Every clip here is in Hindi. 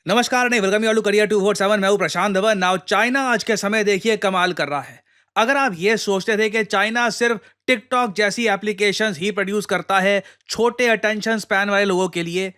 नमस्कार नहीं welcome you all to career 247। मैं हूं प्रशांत धवन। नाउ चाइना आज के समय देखिए कमाल कर रहा है। अगर आप ये सोचते थे कि चाइना सिर्फ टिकटॉक जैसी एप्लीकेशंस ही प्रोड्यूस करता है छोटे अटेंशन स्पैन वाले लोगों के लिए,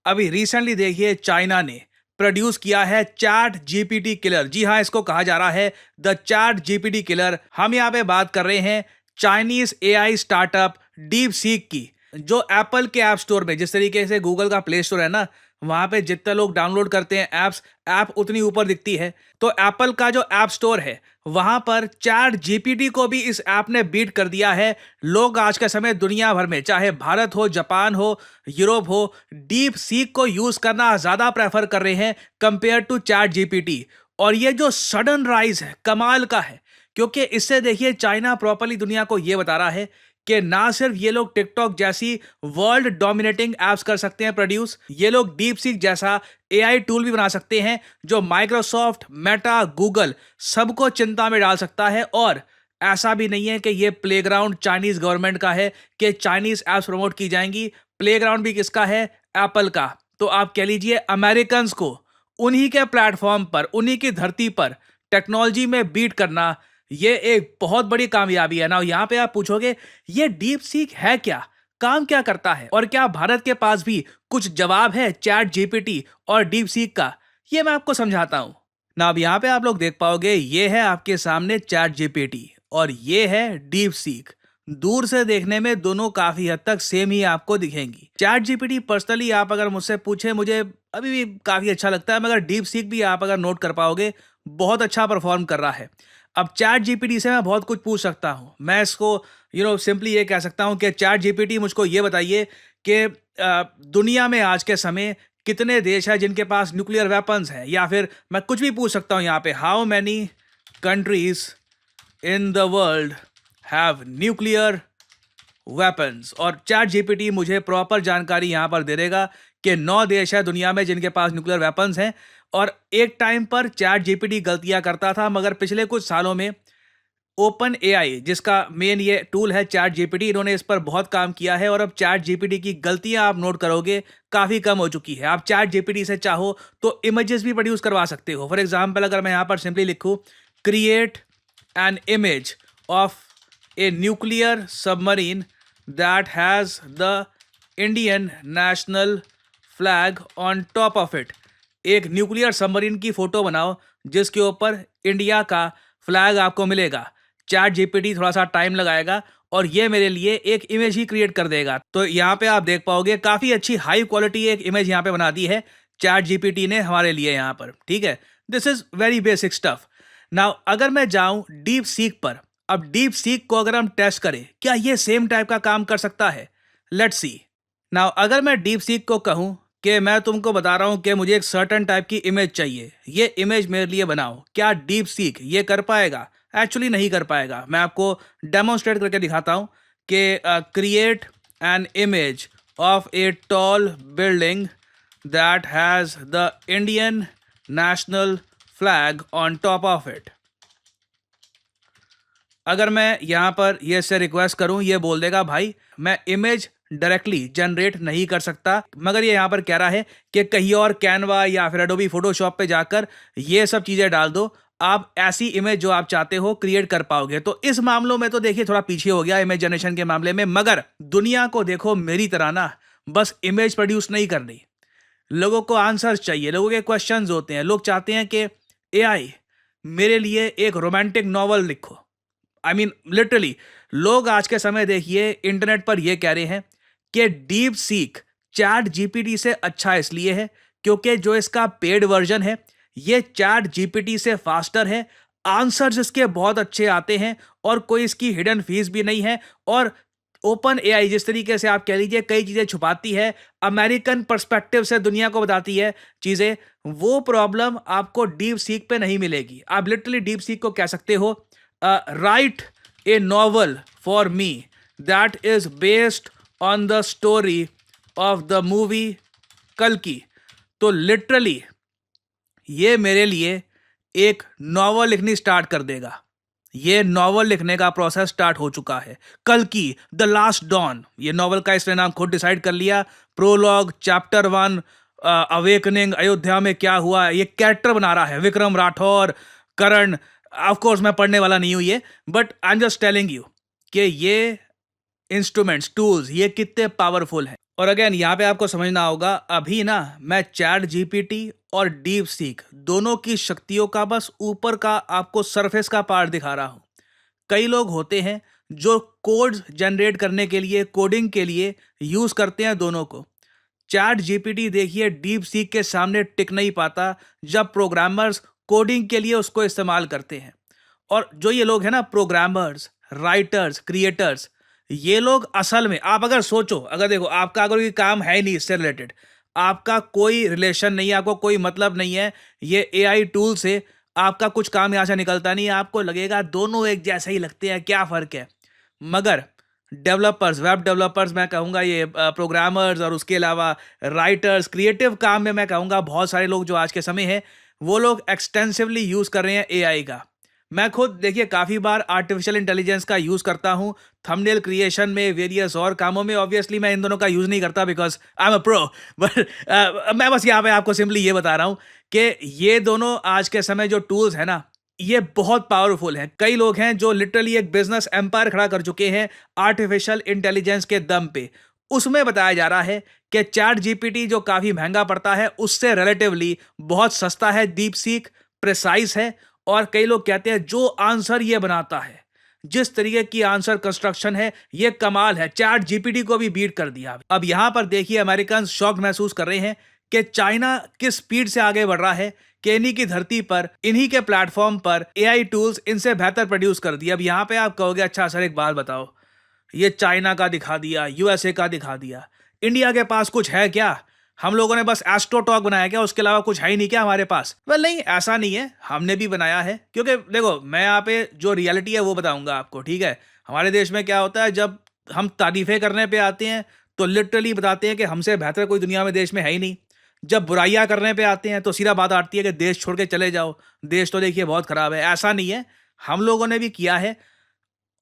अभी रिसेंटली देखिए चाइना ने प्रोड्यूस किया है चैट जीपीटी किलर। जी हाँ, इसको कहा जा रहा है द चैट जीपीटी किलर। हम यहाँ पे बात कर रहे हैं Chinese AI startup deep seek की, जो एप्पल के ऐप स्टोर में, जिस तरीके से गूगल का प्ले स्टोर है ना, वहां पे जितने लोग डाउनलोड करते हैं ऐप्स, ऐप उतनी ऊपर दिखती है। तो एप्पल का जो ऐप स्टोर है वहां पर चैट जीपीटी को भी इस ऐप ने बीट कर दिया है। लोग आज के समय दुनिया भर में, चाहे भारत हो, जापान हो, यूरोप हो, डीप सीक को यूज करना ज्यादा प्रेफर कर रहे हैं कंपेयर टू चैट जीपीटी। और ये जो सडन राइज है कमाल का है, क्योंकि इससे देखिए चाइना प्रॉपरली दुनिया को ये बता रहा है कि ना सिर्फ ये लोग टिकटॉक जैसी वर्ल्ड डोमिनेटिंग एप्स कर सकते हैं प्रोड्यूस, ये लोग डीप सीक जैसा एआई टूल भी बना सकते हैं जो माइक्रोसॉफ्ट, मेटा, गूगल सबको चिंता में डाल सकता है। और ऐसा भी नहीं है कि ये प्लेग्राउंड चाइनीज गवर्नमेंट का है कि चाइनीज एप्स प्रमोट की जाएंगी। प्लेग्राउंड भी किसका है? एप्पल का। तो आप कह लीजिए अमेरिकन को उन्हीं के प्लेटफॉर्म पर, उन्हीं की धरती पर टेक्नोलॉजी में बीट करना, ये एक बहुत बड़ी कामयाबी है ना। यहाँ पे आप पूछोगे ये डीप सीक है क्या, काम क्या करता है, और क्या भारत के पास भी कुछ जवाब है चैट जीपीटी और डीप सीक का? ये मैं आपको समझाता हूं ना। अब यहाँ पे आप लोग देख पाओगे, ये है आपके सामने चैट जीपीटी और ये है डीप सीक। दूर से देखने में दोनों काफी हद तक सेम ही आपको दिखेंगी। चैट जीपीटी पर्सनली आप अगर मुझसे पूछे, मुझे अभी भी काफी अच्छा लगता है, मगर डीप सीक भी आप अगर नोट कर पाओगे बहुत अच्छा परफॉर्म कर रहा है। अब चैट जीपीटी से मैं बहुत कुछ पूछ सकता हूँ। मैं इसको सिंपली ये कह सकता हूँ कि चैट जीपीटी मुझको ये बताइए कि दुनिया में आज के समय कितने देश हैं जिनके पास न्यूक्लियर वेपन्स हैं, या फिर मैं कुछ भी पूछ सकता हूँ यहाँ पे, how many countries in the world have nuclear weapons. और चैट जीपीटी मुझे प्रॉपर जानकारी यहाँ पर दे देगा कि 9 देश है दुनिया में जिनके पास न्यूक्लियर वेपन्स हैं। और एक टाइम पर चैट जीपीटी गलतियां करता था, मगर पिछले कुछ सालों में ओपन एआई, जिसका मेन ये टूल है चैट जीपीटी, इन्होंने इस पर बहुत काम किया है। और अब चैट जीपीटी की गलतियां आप नोट करोगे काफ़ी कम हो चुकी है। आप चैट जीपीटी से चाहो तो इमेजेस भी प्रोड्यूस करवा सकते हो। फॉर एग्जाम्पल, अगर मैं यहाँ पर सिंपली लिखूँ create an image of a nuclear submarine that has the Indian national flag on top of it, एक न्यूक्लियर सबमरीन की फोटो बनाओ जिसके ऊपर इंडिया का फ्लैग आपको मिलेगा। चैट जीपीटी थोड़ा सा टाइम लगाएगा और ये मेरे लिए एक इमेज ही क्रिएट कर देगा। तो यहाँ पे आप देख पाओगे काफी अच्छी हाई क्वालिटी एक इमेज यहाँ पे बना दी है चैट जीपीटी ने हमारे लिए यहाँ पर। ठीक है, this is very basic stuff. Now अगर मैं जाऊं डीप सीक पर, अब डीप सीक को अगर हम टेस्ट करें, क्या ये सेम टाइप का काम कर सकता है? Let's see. नाउ अगर मैं डीप सीक को कहूं कि मैं तुमको बता रहा हूं कि मुझे एक सर्टेन टाइप की इमेज चाहिए, ये इमेज मेरे लिए बनाओ, क्या डीप सीक ये कर पाएगा? एक्चुअली नहीं कर पाएगा। मैं आपको डेमोन्स्ट्रेट करके दिखाता हूं कि create an image of a tall building that has the Indian national flag on top of it. अगर मैं यहाँ पर ये से रिक्वेस्ट करूँ, ये बोल देगा भाई मैं इमेज डायरेक्टली जनरेट नहीं कर सकता, मगर ये यहाँ पर कह रहा है कि कहीं और कैनवा या फिर एडोबी फोटोशॉप पे जाकर ये सब चीज़ें डाल दो, आप ऐसी इमेज जो आप चाहते हो क्रिएट कर पाओगे। तो इस मामलों में तो देखिए थोड़ा पीछे हो गया इमेज जनरेशन के मामले में, मगर दुनिया को देखो मेरी तरह ना, बस इमेज प्रोड्यूस नहीं करनी, लोगों को आंसर्स चाहिए, लोगों के क्वेश्चंस होते हैं। लोग चाहते हैं कि एआई मेरे लिए एक रोमांटिक नॉवल लिखो। आई मीन लिटरली लोग आज के समय देखिए इंटरनेट पर ये कह रहे हैं कि डीप सीक चैट जीपीटी से अच्छा इसलिए है क्योंकि जो इसका पेड वर्जन है ये चैट जीपीटी से फास्टर है, आंसर्स इसके बहुत अच्छे आते हैं और कोई इसकी हिडन फीस भी नहीं है। और ओपन एआई जिस तरीके से आप कह लीजिए कई चीज़ें छुपाती है, अमेरिकन पर्सपेक्टिव से दुनिया को बताती है चीज़ें, वो प्रॉब्लम आपको डीप सीक पे नहीं मिलेगी। आप लिटरली डीप सीक को कह सकते हो right A novel for me that is based on the story of the movie कल्कि। तो लिटरली ये मेरे लिए एक नॉवल लिखनी स्टार्ट कर देगा। ये नॉवल लिखने का प्रोसेस स्टार्ट हो चुका है। कल्कि द लास्ट डॉन, ये नॉवल का इसने नाम खुद डिसाइड कर लिया। प्रोलॉग, चैप्टर 1, अवेकनिंग, अयोध्या में क्या हुआ, ये कैरेक्टर बना रहा है विक्रम राठौर, करण। ऑफ कोर्स मैं पढ़ने वाला नहीं हूं ये, but I am just telling you कि ये इंस्ट्रूमेंट्स, टूल्स ये कितने पावरफुल हैं। और अगेन यहाँ पे आपको समझना होगा, अभी ना मैं चैट जीपीटी और डीप सीक दोनों की शक्तियों का बस ऊपर का आपको सरफेस का पार्ट दिखा रहा हूं। कई लोग होते हैं जो कोड्स जनरेट करने के लिए, कोडिंग के लिए यूज करते हैं दोनों को। चैट जीपीटी देखिए डीप सीक के सामने टिक नहीं पाता जब प्रोग्रामर्स कोडिंग के लिए उसको इस्तेमाल करते हैं। और जो ये लोग हैं ना, प्रोग्रामर्स, राइटर्स, क्रिएटर्स, ये लोग असल में, आप अगर सोचो, अगर देखो आपका अगर कोई काम है ही नहीं इससे रिलेटेड, आपका कोई रिलेशन नहीं है, आपको कोई मतलब नहीं है ये एआई टूल से, आपका कुछ काम यहाँ से निकलता नहीं है, आपको लगेगा दोनों एक जैसे ही लगते हैं, क्या फ़र्क है। मगर डेवलपर्स, वेब डेवलपर्स, मैं कहूँगा ये प्रोग्रामर्स, और उसके अलावा राइटर्स, क्रिएटिव काम में मैं कहूँगा बहुत सारे लोग जो आज के समय है वो लोग एक्सटेंसिवली यूज़ कर रहे हैं एआई का। मैं खुद देखिए काफ़ी बार आर्टिफिशियल इंटेलिजेंस का यूज़ करता हूँ, थंबनेल क्रिएशन में, वेरियस और कामों में। ऑब्वियसली मैं इन दोनों का यूज़ नहीं करता because I am a pro, but मैं बस यहाँ पे आपको सिंपली ये बता रहा हूँ कि ये दोनों आज के समय जो टूल्स हैं ना, ये बहुत पावरफुल हैं। कई लोग हैं जो लिटरली एक बिजनेस एम्पायर खड़ा कर चुके हैं आर्टिफिशियल इंटेलिजेंस के दम पे। उसमें बताया जा रहा है कि चैट जीपीटी जो काफ़ी महंगा पड़ता है उससे रिलेटिवली बहुत सस्ता है, डीप सीक प्रिसाइज है। और कई लोग कहते हैं जो आंसर ये बनाता है, जिस तरीके की आंसर कंस्ट्रक्शन है, ये कमाल है, चैट जीपीटी को भी बीट कर दिया। अब यहां पर देखिए अमेरिकन शॉक महसूस कर रहे हैं कि चाइना किस स्पीड से आगे बढ़ रहा है, कि इन्हीं की धरती पर, इन्हीं के प्लेटफॉर्म पर एआई टूल्स इनसे बेहतर प्रोड्यूस कर दिया। अब यहां पे आप कहोगे अच्छा सर एक बात बताओ, ये चाइना का दिखा दिया, यूएसए का दिखा दिया, इंडिया के पास कुछ है क्या? हम लोगों ने बस एस्ट्रोटॉक बनाया क्या, उसके अलावा कुछ है ही नहीं क्या हमारे पास? वेल नहीं, ऐसा नहीं है, हमने भी बनाया है। क्योंकि देखो मैं यहाँ पे जो रियलिटी है वो बताऊंगा आपको, ठीक है। हमारे देश में क्या होता है, जब हम तारीफें करने पे आते हैं तो लिटरली बताते हैं कि हमसे बेहतर कोई दुनिया में देश में है ही नहीं। जब बुराइयां करने पे आते हैं तो सीधा बात आती है कि देश छोड़ के चले जाओ, देश तो देखिए बहुत खराब है। ऐसा नहीं है, हम लोगों ने भी किया है।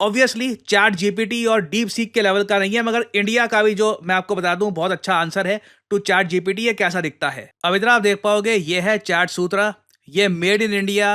ऑब्वियसली चैट जीपीटी और डीप सीक के लेवल का नहीं है, मगर इंडिया का भी जो मैं आपको बता दूं बहुत अच्छा आंसर है टू चैट जीपीटी। ये कैसा दिखता है, अब इधर आप देख पाओगे, ये है चैट सूत्रा, ये made in India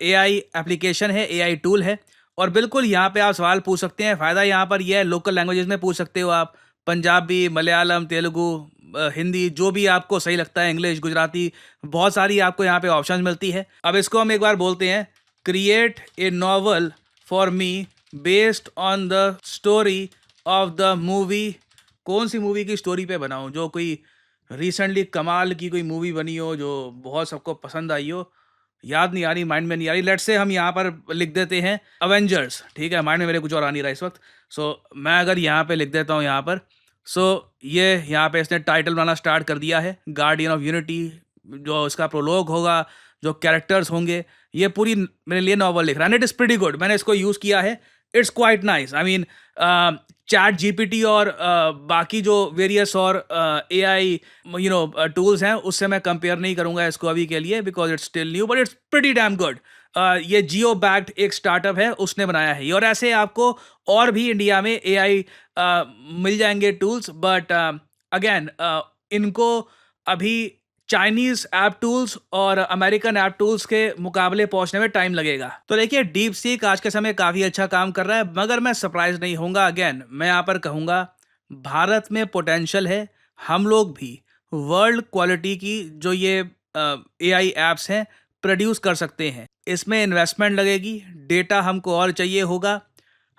AI application है, एआई टूल है। और बिल्कुल यहाँ पे आप सवाल पूछ सकते हैं। फ़ायदा यहाँ पर यह है, लोकल लैंग्वेजेस में पूछ सकते हो आप, पंजाबी, मलयालम, तेलुगु, हिंदी, जो भी आपको सही लगता है, इंग्लिश, गुजराती, बहुत सारी आपको यहाँ पे ऑप्शन मिलती है। अब इसको हम एक बार बोलते हैं, create a novel for me based on the story of the movie. कौन सी मूवी की स्टोरी पे बनाऊं, जो कोई रिसेंटली कमाल की कोई मूवी बनी हो जो बहुत सबको पसंद आई हो, याद नहीं आ रही, माइंड में नहीं आ रही। लेट्स से हम यहाँ पर लिख देते हैं अवेंजर्स, ठीक है, माइंड में मेरे कुछ और आ नहीं रहा इस वक्त। सो मैं अगर यहाँ पे लिख देता हूँ यहाँ पर, सो ये यहाँ पे इसने टाइटल बनाना स्टार्ट कर दिया है, गार्डियन ऑफ यूनिटी, जो इसका प्रोलॉग होगा, जो कैरेक्टर्स होंगे, ये पूरी मेरे लिए नॉवल लिख रहा है। इट इज़ प्रीटी गुड, मैंने इसको यूज़ किया है, it's quite nice. I mean chat GPT और बाकी जो वेरियस और एआई टूल्स हैं उससे मैं कंपेयर नहीं करूंगा इसको अभी के लिए, because it's still new, but it's pretty damn good. ये जियो बैक्ड एक स्टार्टअप है, उसने बनाया है ये। और ऐसे आपको और भी इंडिया में एआई मिल जाएंगे टूल्स, बट अगेन इनको अभी चाइनीज ऐप टूल्स और अमेरिकन ऐप टूल्स के मुकाबले पहुंचने में टाइम लगेगा। तो देखिए डीप सीक आज के समय काफी अच्छा काम कर रहा है, मगर मैं सरप्राइज नहीं होऊंगा। अगेन मैं यहाँ पर कहूंगा, भारत में पोटेंशियल है, हम लोग भी वर्ल्ड क्वालिटी की जो ये एआई एप्स हैं प्रोड्यूस कर सकते हैं। इसमें इन्वेस्टमेंट लगेगी, डेटा हमको और चाहिए होगा,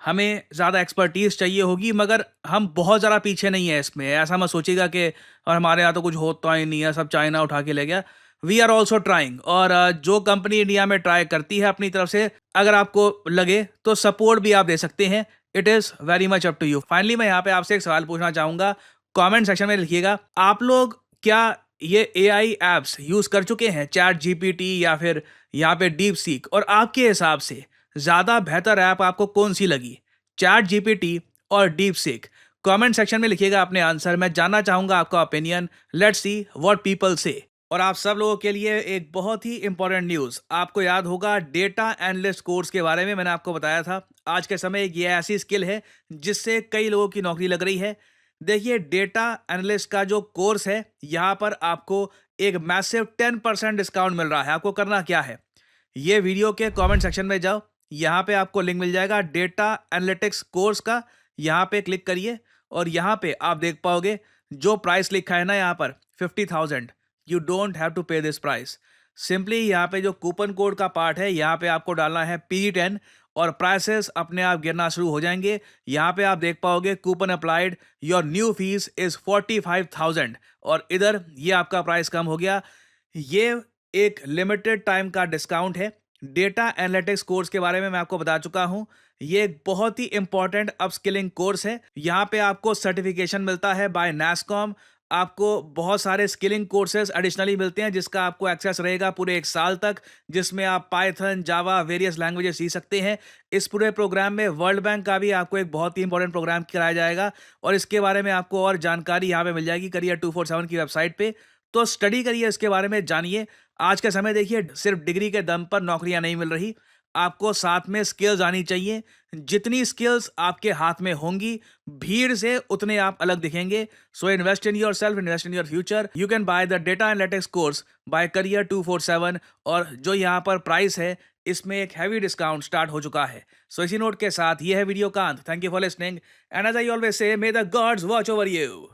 हमें ज़्यादा एक्सपर्टीज़ चाहिए होगी, मगर हम बहुत ज़्यादा पीछे नहीं है इसमें। ऐसा मत सोचिएगा कि और हमारे यहाँ तो कुछ होता ही नहीं है, सब चाइना उठा के ले गया। वी आर ऑल्सो ट्राइंग, और जो कंपनी इंडिया में ट्राई करती है अपनी तरफ से, अगर आपको लगे तो सपोर्ट भी आप दे सकते हैं। It is very much up to you. Finally मैं यहाँ पे आपसे एक सवाल पूछना चाहूँगा, कॉमेंट सेक्शन में लिखिएगा, आप लोग क्या ये एआई एप्स यूज़ कर चुके हैं, चैट जीपीटी या फिर यहाँ पे डीप सीक? और आपके हिसाब से ज़्यादा बेहतर ऐप आपको कौन सी लगी, चैट जीपीटी और डीप सीक? कमेंट सेक्शन में लिखिएगा अपने आंसर, मैं जानना चाहूँगा आपका opinion. Let's see what people से। और आप सब लोगों के लिए एक बहुत ही इंपॉर्टेंट न्यूज़, आपको याद होगा डेटा एनालिस्ट कोर्स के बारे में मैंने आपको बताया था। आज के समय ये ऐसी स्किल है जिससे कई लोगों की नौकरी लग रही है। देखिए, डेटा एनालिस्ट का जो कोर्स है, यहाँ पर आपको एक मैसिव 10% डिस्काउंट मिल रहा है। आपको करना क्या है, ये वीडियो के कमेंट सेक्शन में जाओ, यहाँ पे आपको लिंक मिल जाएगा डेटा एनालिटिक्स कोर्स का। यहाँ पे क्लिक करिए और यहाँ पे आप देख पाओगे जो प्राइस लिखा है ना यहाँ पर 50,000। यू डोंट हैव टू पे दिस प्राइस। सिंपली यहाँ पे जो कूपन कोड का पार्ट है, यहाँ पे आपको डालना है PG10 और प्राइसेस अपने आप गिरना शुरू हो जाएंगे। यहाँ पे आप देख पाओगे coupon applied, your new fees is 45,000 और इधर ये आपका प्राइस कम हो गया। ये एक लिमिटेड टाइम का डिस्काउंट है। डेटा एनालिटिक्स कोर्स के बारे में मैं आपको बता चुका हूं। ये एक बहुत ही इंपॉर्टेंट अपस्किलिंग कोर्स है। यहाँ पे आपको सर्टिफिकेशन मिलता है बाय NASSCOM। आपको बहुत सारे स्किलिंग कोर्सेज एडिशनली मिलते हैं जिसका आपको एक्सेस रहेगा पूरे 1 साल तक, जिसमें आप पाइथन, जावा, वेरियस लैंग्वेजेस सीख सकते हैं। इस पूरे प्रोग्राम में वर्ल्ड बैंक का भी आपको एक बहुत ही इंपॉर्टेंट प्रोग्राम कराया जाएगा और इसके बारे में आपको और जानकारी यहाँ पे मिल जाएगी करियर 247 की वेबसाइट पे। तो स्टडी करिए, इसके बारे में जानिए। आज के समय देखिए, सिर्फ डिग्री के दम पर नौकरियां नहीं मिल रही, आपको साथ में स्किल्स आनी चाहिए। जितनी स्किल्स आपके हाथ में होंगी, भीड़ से उतने आप अलग दिखेंगे। So invest in yourself, invest in your future. You can buy the data analytics course by career 247 और जो यहाँ पर प्राइस है, इसमें एक हैवी डिस्काउंट स्टार्ट हो चुका है। सो इसी नोट के साथ ये है वीडियो का अंत। Thank you for listening and as I always say, may the gods watch over you.